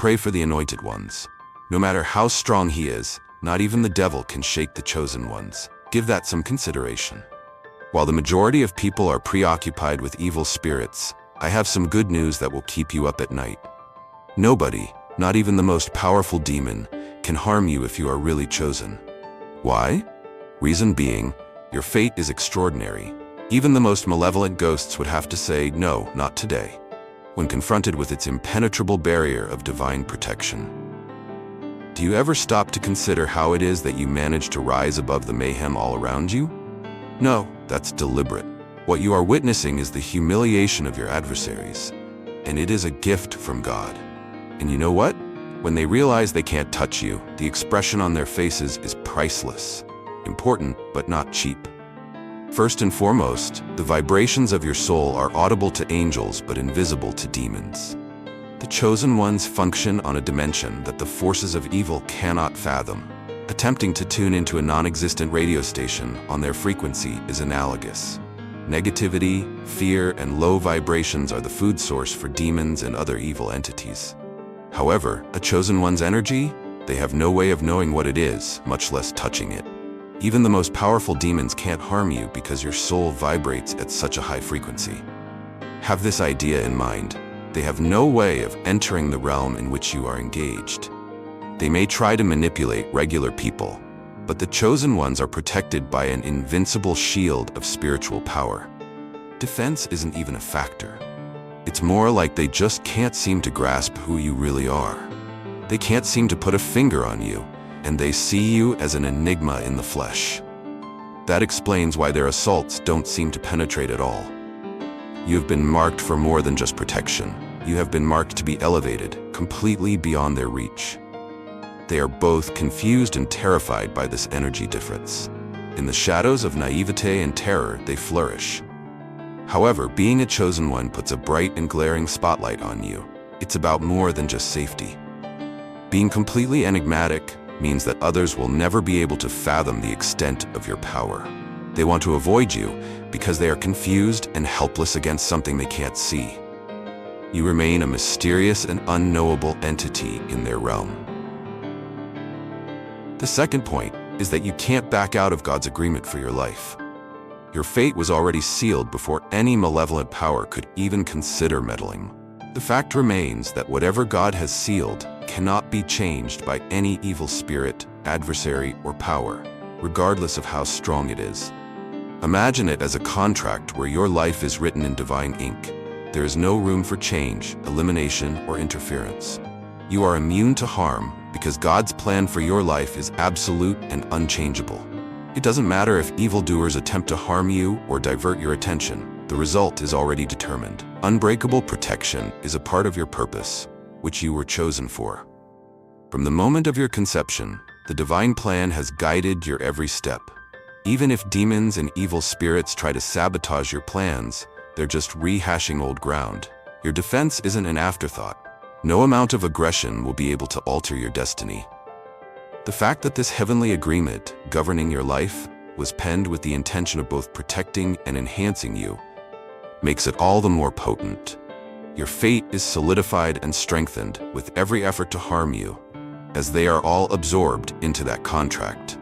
Pray for the anointed ones. No matter how strong he is, not even the devil can shake the chosen ones. Give that some consideration. While the majority of people are preoccupied with evil spirits, I have some good news that will keep you up at night. Nobody, not even the most powerful demon, can harm you if you are really chosen. Why? Reason being, your fate is extraordinary. Even the most malevolent ghosts would have to say, no, not today, when confronted with its impenetrable barrier of divine protection. Do you ever stop to consider how it is that you manage to rise above the mayhem all around you? No, that's deliberate. What you are witnessing is the humiliation of your adversaries, and it is a gift from God. And you know what? When they realize they can't touch you, the expression on their faces is priceless. Important, but not cheap. First and foremost, the vibrations of your soul are audible to angels but invisible to demons. The chosen ones function on a dimension that the forces of evil cannot fathom. Attempting to tune into a non-existent radio station on their frequency is analogous. Negativity, fear, and low vibrations are the food source for demons and other evil entities. However, a chosen one's energy, they have no way of knowing what it is, much less touching it. Even the most powerful demons can't harm you because your soul vibrates at such a high frequency. Have this idea in mind. They have no way of entering the realm in which you are engaged. They may try to manipulate regular people, but the chosen ones are protected by an invincible shield of spiritual power. Defense isn't even a factor. It's more like they just can't seem to grasp who you really are. They can't seem to put a finger on you, and they see you as an enigma in the flesh. That explains why their assaults don't seem to penetrate at all. You have been marked for more than just protection. You have been marked to be elevated, completely beyond their reach. They are both confused and terrified by this energy difference. In the shadows of naivete and terror, they flourish. However, being a chosen one puts a bright and glaring spotlight on you. It's about more than just safety. Being completely enigmatic means that others will never be able to fathom the extent of your power. They want to avoid you because they are confused and helpless against something they can't see. You remain a mysterious and unknowable entity in their realm. The second point is that you can't back out of God's agreement for your life. Your fate was already sealed before any malevolent power could even consider meddling. The fact remains that whatever God has sealed cannot be changed by any evil spirit, adversary, or power, regardless of how strong it is. Imagine it as a contract where your life is written in divine ink. There is no room for change, elimination, or interference. You are immune to harm because God's plan for your life is absolute and unchangeable. It doesn't matter if evildoers attempt to harm you or divert your attention. The result is already determined. Unbreakable protection is a part of your purpose, which you were chosen for. From the moment of your conception, the divine plan has guided your every step. Even if demons and evil spirits try to sabotage your plans, they're just rehashing old ground. Your defense isn't an afterthought. No amount of aggression will be able to alter your destiny. The fact that this heavenly agreement governing your life was penned with the intention of both protecting and enhancing you makes it all the more potent. Your fate is solidified and strengthened with every effort to harm you, as they are all absorbed into that contract.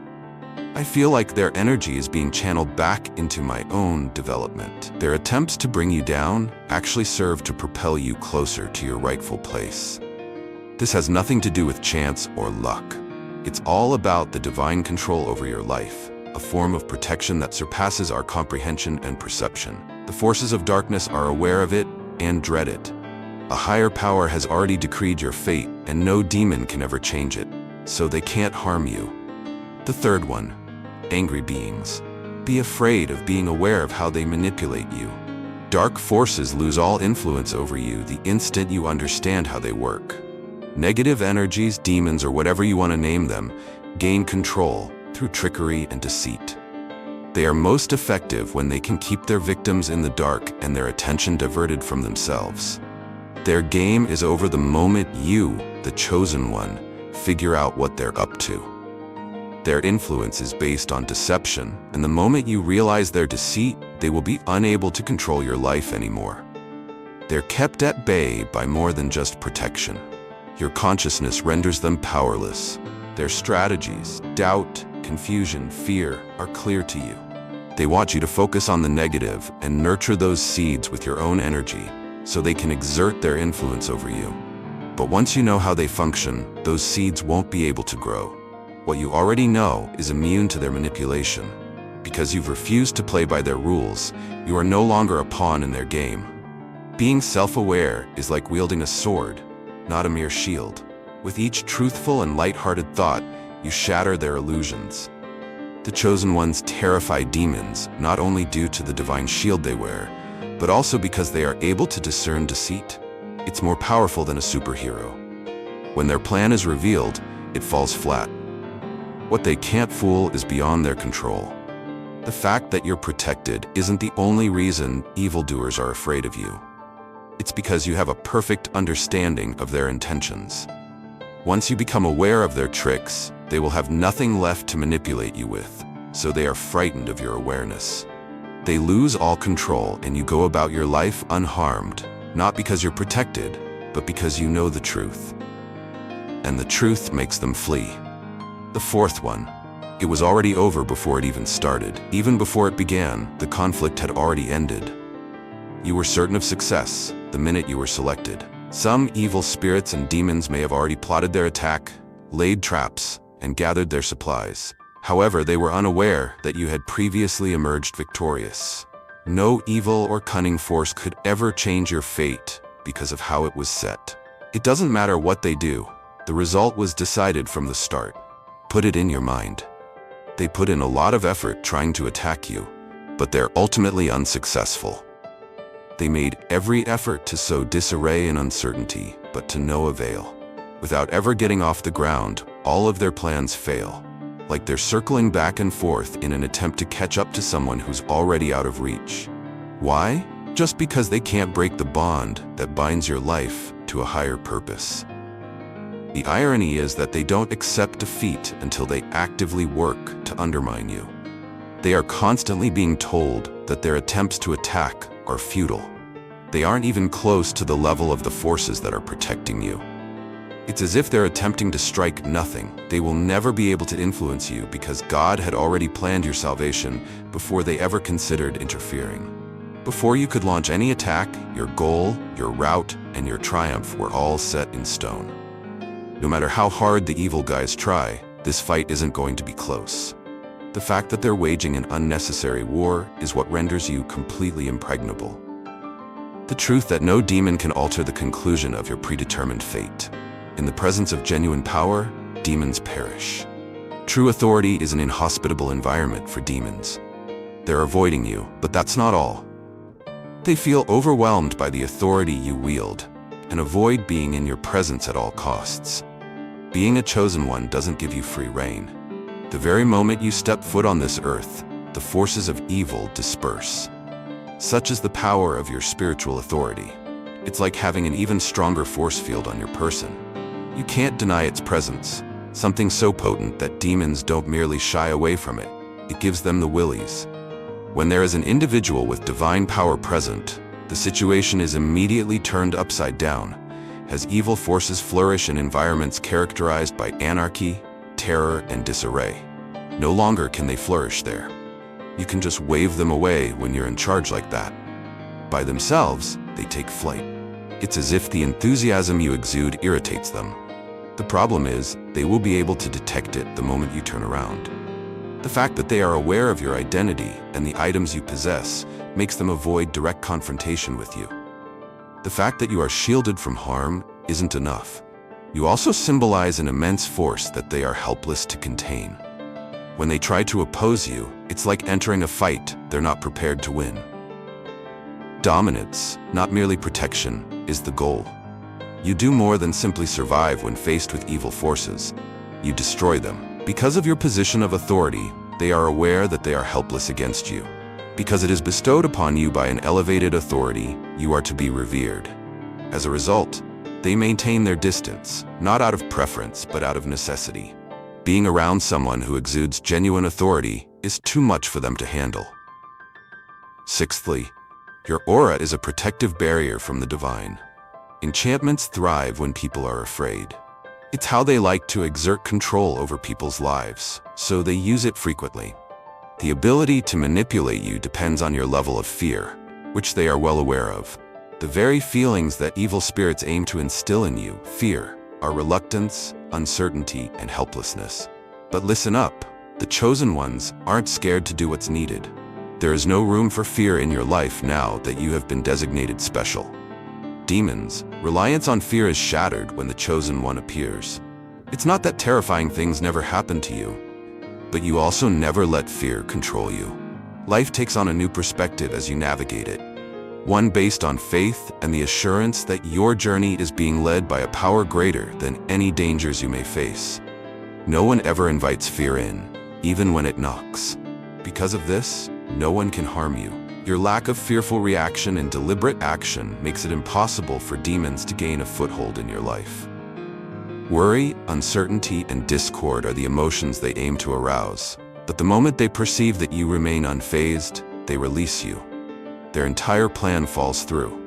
I feel like their energy is being channeled back into my own development. Their attempts to bring you down actually serve to propel you closer to your rightful place. This has nothing to do with chance or luck. It's all about the divine control over your life, a form of protection that surpasses our comprehension and perception. The forces of darkness are aware of it and dread it. A higher power has already decreed your fate, and no demon can ever change it, so they can't harm you. The third one, angry beings. Be afraid of being aware of how they manipulate you. Dark forces lose all influence over you the instant you understand how they work. Negative energies, demons, or whatever you want to name them, gain control through trickery and deceit. They are most effective when they can keep their victims in the dark and their attention diverted from themselves. Their game is over the moment you, the chosen one, figure out what they're up to. Their influence is based on deception, and the moment you realize their deceit, they will be unable to control your life anymore. They're kept at bay by more than just protection. Your consciousness renders them powerless. Their strategies, doubt, confusion, fear, are clear to you. They want you to focus on the negative and nurture those seeds with your own energy so they can exert their influence over you. But once you know how they function, those seeds won't be able to grow. What you already know is immune to their manipulation. Because you've refused to play by their rules, you are no longer a pawn in their game. Being self-aware is like wielding a sword, not a mere shield. With each truthful and light-hearted thought, you shatter their illusions. The chosen ones terrify demons, not only due to the divine shield they wear, but also because they are able to discern deceit. It's more powerful than a superhero. When their plan is revealed, it falls flat. What they can't fool is beyond their control. The fact that you're protected isn't the only reason evildoers are afraid of you. It's because you have a perfect understanding of their intentions. Once you become aware of their tricks, they will have nothing left to manipulate you with, so they are frightened of your awareness. They lose all control and you go about your life unharmed, not because you're protected, but because you know the truth. And the truth makes them flee. The fourth one. It was already over before it even started. Even before it began, the conflict had already ended. You were certain of success the minute you were selected. Some evil spirits and demons may have already plotted their attack, laid traps, and gathered their supplies. However, they were unaware that you had previously emerged victorious. No evil or cunning force could ever change your fate because of how it was set. It doesn't matter what they do. The result was decided from the start. Put it in your mind. They put in a lot of effort trying to attack you, but they're ultimately unsuccessful. They made every effort to sow disarray and uncertainty, but to no avail. Without ever getting off the ground, all of their plans fail. Like they're circling back and forth in an attempt to catch up to someone who's already out of reach. Why? Just because they can't break the bond that binds your life to a higher purpose. The irony is that they don't accept defeat until they actively work to undermine you. They are constantly being told that their attempts to attack are futile. They aren't even close to the level of the forces that are protecting you. It's as if they're attempting to strike nothing. They will never be able to influence you because God had already planned your salvation before they ever considered interfering. Before you could launch any attack, your goal, your route, and your triumph were all set in stone. No matter how hard the evil guys try, this fight isn't going to be close. The fact that they're waging an unnecessary war is what renders you completely impregnable. The truth that no demon can alter the conclusion of your predetermined fate. In the presence of genuine power, demons perish. True authority is an inhospitable environment for demons. They're avoiding you, but that's not all. They feel overwhelmed by the authority you wield and avoid being in your presence at all costs. Being a chosen one doesn't give you free rein. The very moment you step foot on this earth, the forces of evil disperse. Such is the power of your spiritual authority. It's like having an even stronger force field on your person. You can't deny its presence, something so potent that demons don't merely shy away from it. It gives them the willies. When there is an individual with divine power present, the situation is immediately turned upside down, as evil forces flourish in environments characterized by anarchy, terror, and disarray. No longer can they flourish there. You can just wave them away when you're in charge like that. By themselves, they take flight. It's as if the enthusiasm you exude irritates them. The problem is, they will be able to detect it the moment you turn around. The fact that they are aware of your identity and the items you possess makes them avoid direct confrontation with you. The fact that you are shielded from harm isn't enough. You also symbolize an immense force that they are helpless to contain. When they try to oppose you, it's like entering a fight they're not prepared to win. Dominance, not merely protection, is the goal. You do more than simply survive when faced with evil forces. You destroy them. Because of your position of authority, they are aware that they are helpless against you. Because it is bestowed upon you by an elevated authority, you are to be revered. As a result, they maintain their distance, not out of preference, but out of necessity. Being around someone who exudes genuine authority is too much for them to handle. Sixthly, your aura is a protective barrier from the divine. Enchantments thrive when people are afraid. It's how they like to exert control over people's lives, so they use it frequently. The ability to manipulate you depends on your level of fear, which they are well aware of. The very feelings that evil spirits aim to instill in you, fear, are reluctance, uncertainty, and helplessness. But listen up, the chosen ones aren't scared to do what's needed. There is no room for fear in your life now that you have been designated special. Demons, reliance on fear is shattered when the chosen one appears. It's not that terrifying things never happen to you, but you also never let fear control you. Life takes on a new perspective as you navigate it, one based on faith and the assurance that your journey is being led by a power greater than any dangers you may face. No one ever invites fear in, even when it knocks. Because of this, no one can harm you. Your lack of fearful reaction and deliberate action makes it impossible for demons to gain a foothold in your life. Worry, uncertainty, and discord are the emotions they aim to arouse, but the moment they perceive that you remain unfazed, they release you. Their entire plan falls through.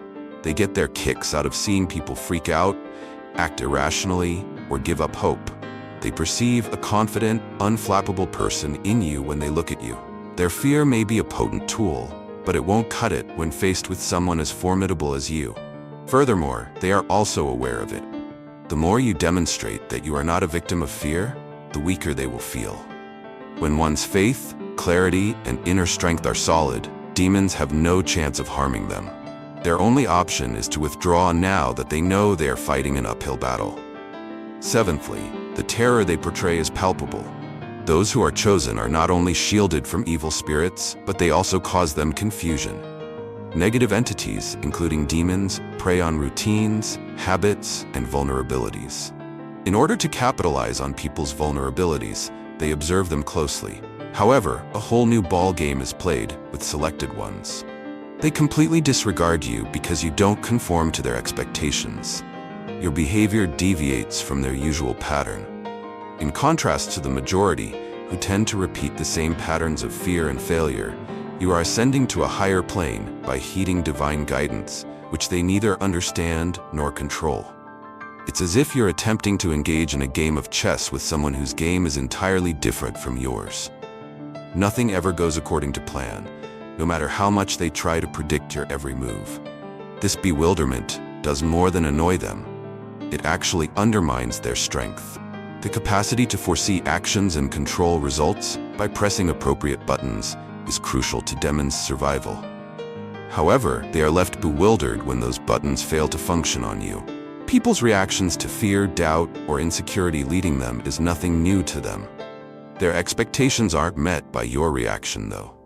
They get their kicks out of seeing people freak out, act irrationally, or give up hope. They perceive a confident, unflappable person in you when they look at you. Their fear may be a potent tool, but it won't cut it when faced with someone as formidable as you. Furthermore, they are also aware of it. The more you demonstrate that you are not a victim of fear, the weaker they will feel. When one's faith, clarity, and inner strength are solid, demons have no chance of harming them. Their only option is to withdraw now that they know they are fighting an uphill battle. Seventhly, the terror they portray is palpable. Those who are chosen are not only shielded from evil spirits, but they also cause them confusion. Negative entities, including demons, prey on routines, habits, and vulnerabilities. In order to capitalize on people's vulnerabilities, they observe them closely. However, a whole new ball game is played with selected ones. They completely disregard you because you don't conform to their expectations. Your behavior deviates from their usual pattern. In contrast to the majority, who tend to repeat the same patterns of fear and failure, you are ascending to a higher plane by heeding divine guidance, which they neither understand nor control. It's as if you're attempting to engage in a game of chess with someone whose game is entirely different from yours. Nothing ever goes according to plan, no matter how much they try to predict your every move. This bewilderment does more than annoy them. It actually undermines their strength. The capacity to foresee actions and control results by pressing appropriate buttons is crucial to demons' survival. However, they are left bewildered when those buttons fail to function on you. People's reactions to fear, doubt, or insecurity leading them is nothing new to them. Their expectations aren't met by your reaction, though.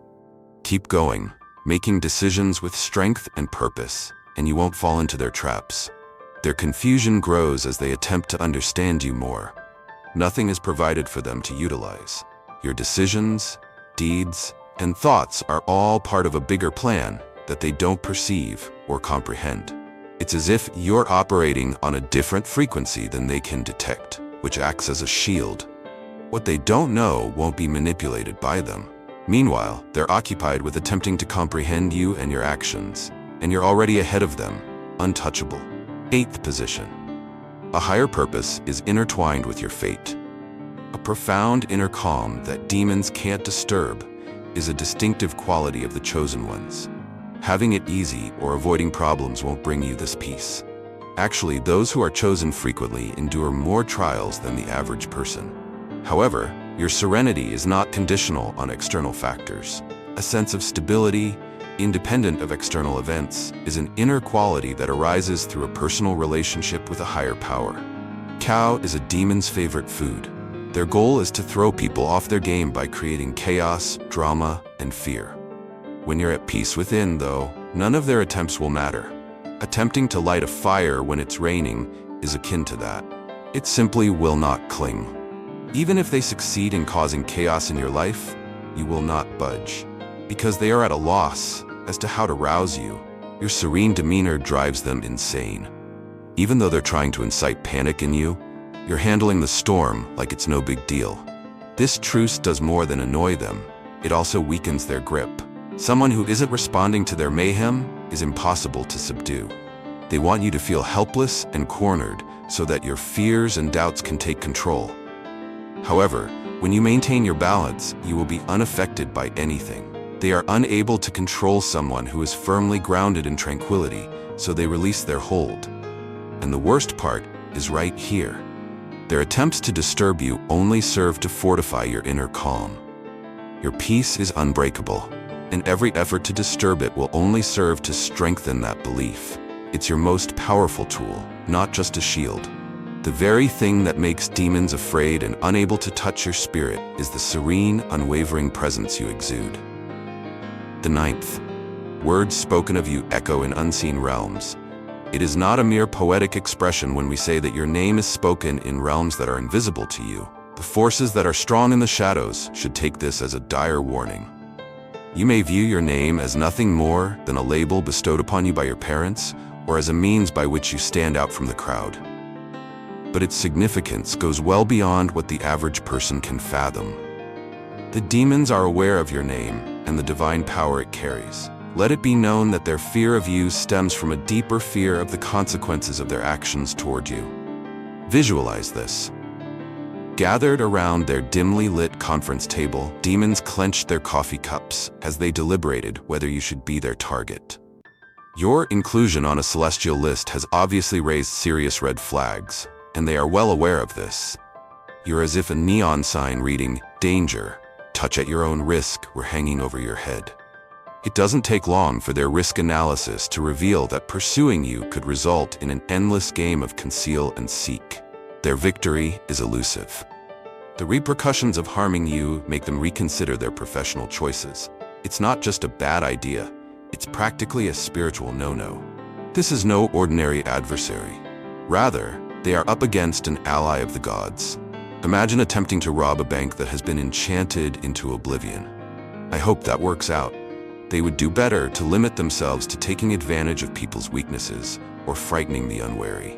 Keep going, making decisions with strength and purpose, and you won't fall into their traps. Their confusion grows as they attempt to understand you more. Nothing is provided for them to utilize. Your decisions, deeds, and thoughts are all part of a bigger plan that they don't perceive or comprehend. It's as if you're operating on a different frequency than they can detect, which acts as a shield. What they don't know won't be manipulated by them. Meanwhile, they're occupied with attempting to comprehend you and your actions, and you're already ahead of them, untouchable. Eighth position. A higher purpose is intertwined with your fate. A profound inner calm that demons can't disturb is a distinctive quality of the chosen ones. Having it easy or avoiding problems won't bring you this peace. Actually, those who are chosen frequently endure more trials than the average person. However, your serenity is not conditional on external factors. A sense of stability, independent of external events, is an inner quality that arises through a personal relationship with a higher power. Cow is a demon's favorite food. Their goal is to throw people off their game by creating chaos, drama, and fear. When you're at peace within, though, none of their attempts will matter. Attempting to light a fire when it's raining is akin to that. It simply will not cling. Even if they succeed in causing chaos in your life, you will not budge. Because they are at a loss as to how to rouse you, your serene demeanor drives them insane. Even though they're trying to incite panic in you, you're handling the storm like it's no big deal. This truce does more than annoy them, it also weakens their grip. Someone who isn't responding to their mayhem is impossible to subdue. They want you to feel helpless and cornered so that your fears and doubts can take control. However, when you maintain your balance, you will be unaffected by anything. They are unable to control someone who is firmly grounded in tranquility, so they release their hold. And the worst part is right here. Their attempts to disturb you only serve to fortify your inner calm. Your peace is unbreakable, and every effort to disturb it will only serve to strengthen that belief. It's your most powerful tool, not just a shield. The very thing that makes demons afraid and unable to touch your spirit is the serene, unwavering presence you exude. The ninth, words spoken of you echo in unseen realms. It is not a mere poetic expression when we say that your name is spoken in realms that are invisible to you. The forces that are strong in the shadows should take this as a dire warning. You may view your name as nothing more than a label bestowed upon you by your parents, or as a means by which you stand out from the crowd. But its significance goes well beyond what the average person can fathom. The demons are aware of your name and the divine power it carries. Let it be known that their fear of you stems from a deeper fear of the consequences of their actions toward you. Visualize this. Gathered around their dimly lit conference table, demons clenched their coffee cups as they deliberated whether you should be their target. Your inclusion on a celestial list has obviously raised serious red flags, and they are well aware of this. You're as if a neon sign reading, "Danger, touch at your own risk," were hanging over your head. It doesn't take long for their risk analysis to reveal that pursuing you could result in an endless game of conceal and seek. Their victory is elusive. The repercussions of harming you make them reconsider their professional choices. It's not just a bad idea, it's practically a spiritual no-no. This is no ordinary adversary. Rather, they are up against an ally of the gods. Imagine attempting to rob a bank that has been enchanted into oblivion. I hope that works out. They would do better to limit themselves to taking advantage of people's weaknesses or frightening the unwary.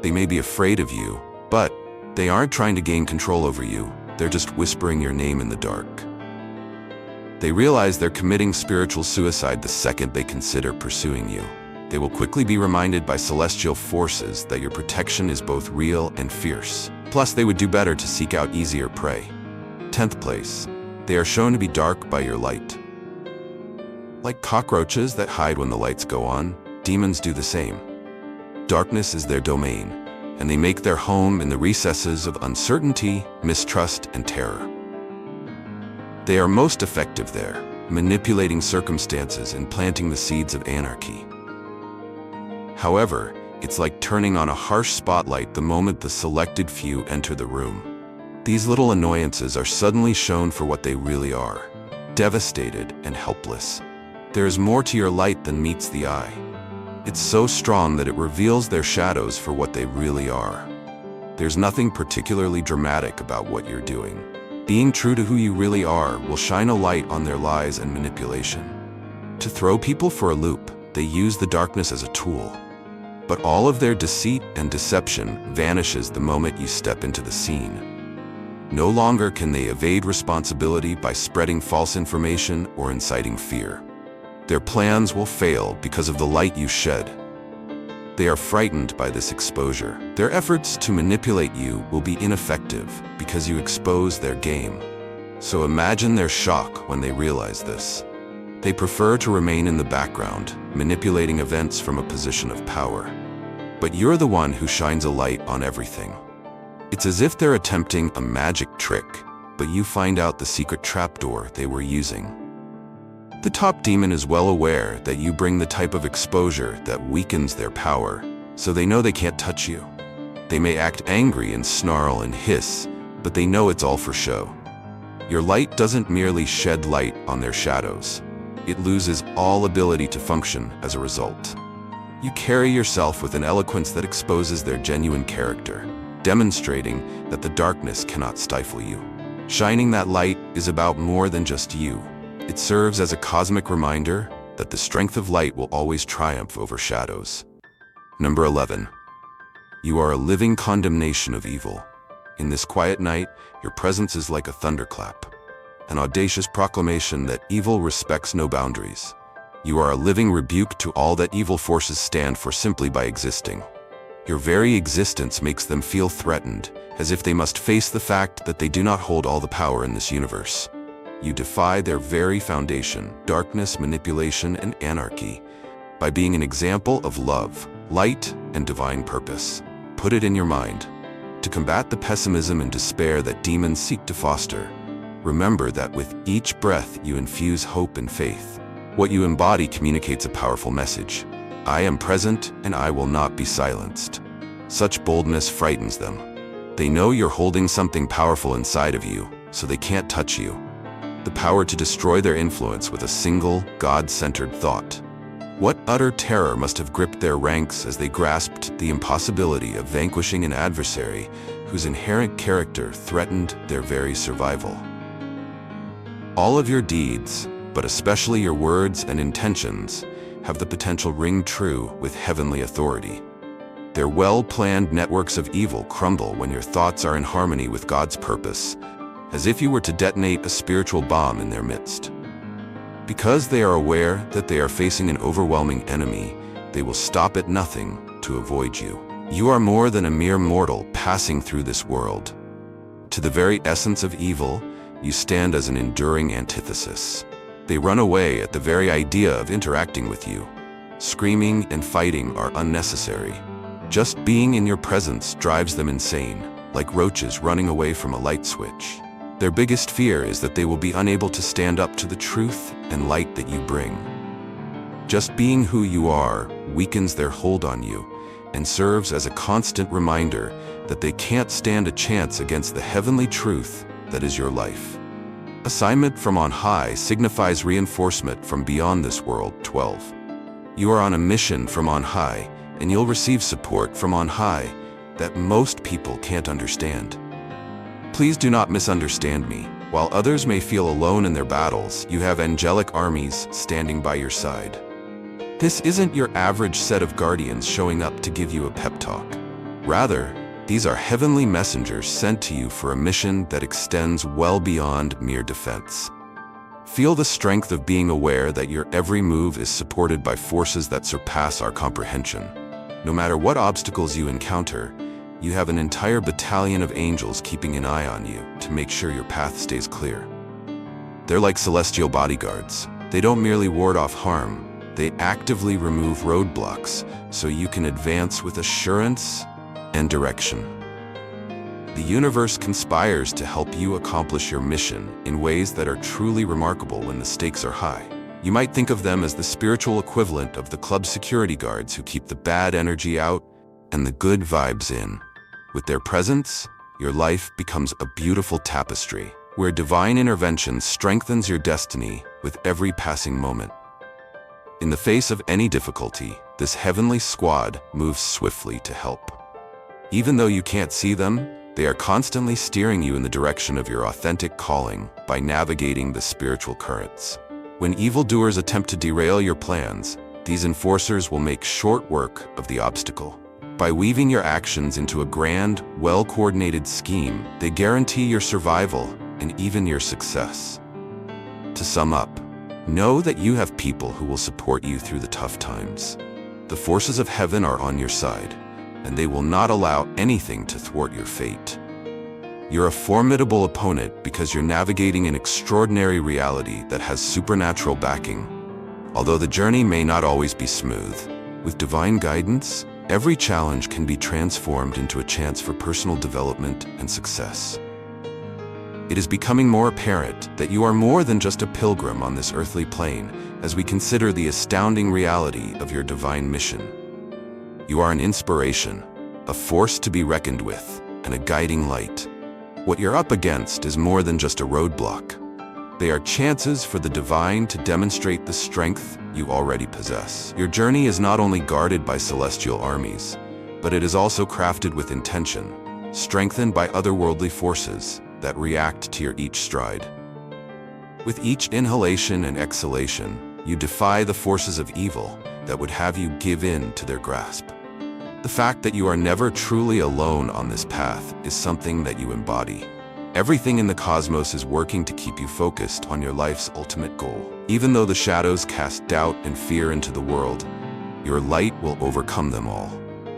They may be afraid of you, but they aren't trying to gain control over you. They're just whispering your name in the dark. They realize they're committing spiritual suicide the second they consider pursuing you. They will quickly be reminded by celestial forces that your protection is both real and fierce. Plus, they would do better to seek out easier prey. 10th place, they are shown to be dark by your light. Like cockroaches that hide when the lights go on, demons do the same. Darkness is their domain, and they make their home in the recesses of uncertainty, mistrust, and terror. They are most effective there, manipulating circumstances and planting the seeds of anarchy. However, it's like turning on a harsh spotlight the moment the selected few enter the room. These little annoyances are suddenly shown for what they really are, devastated and helpless. There is more to your light than meets the eye. It's so strong that it reveals their shadows for what they really are. There's nothing particularly dramatic about what you're doing. Being true to who you really are will shine a light on their lies and manipulation. To throw people for a loop, they use the darkness as a tool. But all of their deceit and deception vanishes the moment you step into the scene. No longer can they evade responsibility by spreading false information or inciting fear. Their plans will fail because of the light you shed. They are frightened by this exposure. Their efforts to manipulate you will be ineffective because you expose their game. So imagine their shock when they realize this. They prefer to remain in the background, manipulating events from a position of power. But you're the one who shines a light on everything. It's as if they're attempting a magic trick, but you find out the secret trapdoor they were using. The top demon is well aware that you bring the type of exposure that weakens their power, so they know they can't touch you. They may act angry and snarl and hiss, but they know it's all for show. Your light doesn't merely shed light on their shadows. It loses all ability to function as a result. You carry yourself with an eloquence that exposes their genuine character, demonstrating that the darkness cannot stifle you. Shining that light is about more than just you. It serves as a cosmic reminder that the strength of light will always triumph over shadows. Number 11. You are a living condemnation of evil. In this quiet night, your presence is like a thunderclap, an audacious proclamation that evil respects no boundaries. You are a living rebuke to all that evil forces stand for simply by existing. Your very existence makes them feel threatened, as if they must face the fact that they do not hold all the power in this universe. You defy their very foundation, darkness, manipulation, and anarchy, by being an example of love, light, and divine purpose. Put it in your mind. To combat the pessimism and despair that demons seek to foster, remember that with each breath you infuse hope and faith. What you embody communicates a powerful message. I am present and I will not be silenced. Such boldness frightens them. They know you're holding something powerful inside of you, so they can't touch you. The power to destroy their influence with a single, God-centered thought. What utter terror must have gripped their ranks as they grasped the impossibility of vanquishing an adversary whose inherent character threatened their very survival. All of your deeds, but especially your words and intentions, have the potential ring true with heavenly authority. Their well-planned networks of evil crumble when your thoughts are in harmony with God's purpose, as if you were to detonate a spiritual bomb in their midst. Because they are aware that they are facing an overwhelming enemy, they will stop at nothing to avoid you. You are more than a mere mortal passing through this world. To the very essence of evil, you stand as an enduring antithesis. They run away at the very idea of interacting with you. Screaming and fighting are unnecessary. Just being in your presence drives them insane, like roaches running away from a light switch. Their biggest fear is that they will be unable to stand up to the truth and light that you bring. Just being who you are weakens their hold on you and serves as a constant reminder that they can't stand a chance against the heavenly truth that is your life. Assignment from on high signifies reinforcement from beyond this world. 12. You are on a mission from on high, and you'll receive support from on high that most people can't understand. Please do not misunderstand me. While others may feel alone in their battles, you have angelic armies standing by your side. This isn't your average set of guardians showing up to give you a pep talk. Rather, these are heavenly messengers sent to you for a mission that extends well beyond mere defense. Feel the strength of being aware that your every move is supported by forces that surpass our comprehension. No matter what obstacles you encounter, you have an entire battalion of angels keeping an eye on you to make sure your path stays clear. They're like celestial bodyguards. They don't merely ward off harm, they actively remove roadblocks so you can advance with assurance and direction. The universe conspires to help you accomplish your mission in ways that are truly remarkable when the stakes are high. You might think of them as the spiritual equivalent of the club security guards who keep the bad energy out and the good vibes in. With their presence, your life becomes a beautiful tapestry, where divine intervention strengthens your destiny with every passing moment. In the face of any difficulty, this heavenly squad moves swiftly to help. Even though you can't see them, they are constantly steering you in the direction of your authentic calling by navigating the spiritual currents. When evildoers attempt to derail your plans, these enforcers will make short work of the obstacle. By weaving your actions into a grand, well-coordinated scheme, they guarantee your survival and even your success. To sum up, know that you have people who will support you through the tough times. The forces of heaven are on your side, and they will not allow anything to thwart your fate. You're a formidable opponent because you're navigating an extraordinary reality that has supernatural backing. Although the journey may not always be smooth, with divine guidance, every challenge can be transformed into a chance for personal development and success. It is becoming more apparent that you are more than just a pilgrim on this earthly plane as we consider the astounding reality of your divine mission. You are an inspiration, a force to be reckoned with, and a guiding light. What you're up against is more than just a roadblock. They are chances for the divine to demonstrate the strength you already possess. Your journey is not only guarded by celestial armies, but it is also crafted with intention, strengthened by otherworldly forces that react to your each stride. With each inhalation and exhalation, you defy the forces of evil that would have you give in to their grasp. The fact that you are never truly alone on this path is something that you embody. Everything in the cosmos is working to keep you focused on your life's ultimate goal. Even though the shadows cast doubt and fear into the world, your light will overcome them all.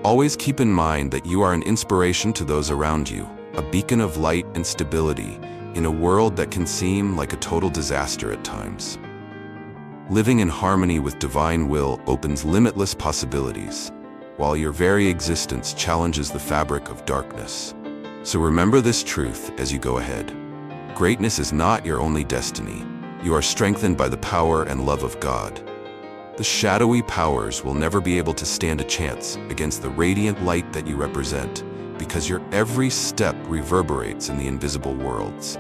Always keep in mind that you are an inspiration to those around you, a beacon of light and stability in a world that can seem like a total disaster at times. Living in harmony with divine will opens limitless possibilities, while your very existence challenges the fabric of darkness. So remember this truth as you go ahead. Greatness is not your only destiny. You are strengthened by the power and love of God. The shadowy powers will never be able to stand a chance against the radiant light that you represent, because your every step reverberates in the invisible worlds.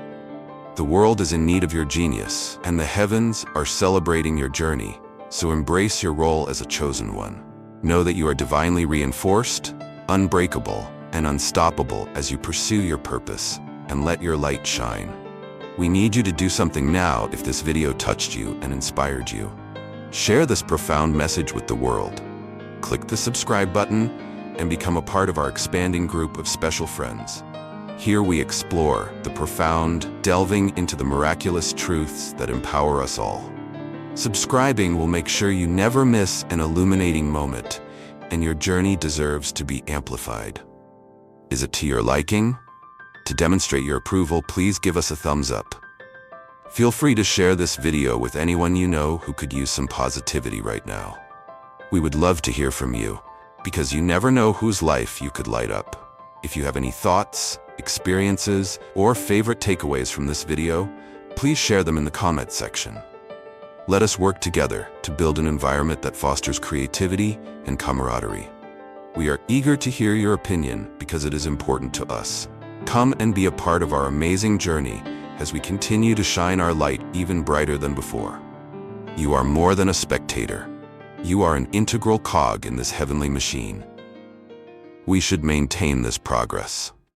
The world is in need of your genius, and the heavens are celebrating your journey, so embrace your role as a chosen one. Know that you are divinely reinforced, unbreakable, and unstoppable as you pursue your purpose, and let your light shine. We need you to do something now if this video touched you and inspired you. Share this profound message with the world. Click the subscribe button and become a part of our expanding group of special friends. Here we explore the profound, delving into the miraculous truths that empower us all. Subscribing will make sure you never miss an illuminating moment, and your journey deserves to be amplified. Is it to your liking? To demonstrate your approval, please give us a thumbs up. Feel free to share this video with anyone you know who could use some positivity right now. We would love to hear from you, because you never know whose life you could light up. If you have any thoughts, experiences, or favorite takeaways from this video, please share them in the comment section. Let us work together to build an environment that fosters creativity and camaraderie. We are eager to hear your opinion because it is important to us. Come and be a part of our amazing journey as we continue to shine our light even brighter than before. You are more than a spectator. You are an integral cog in this heavenly machine. We should maintain this progress.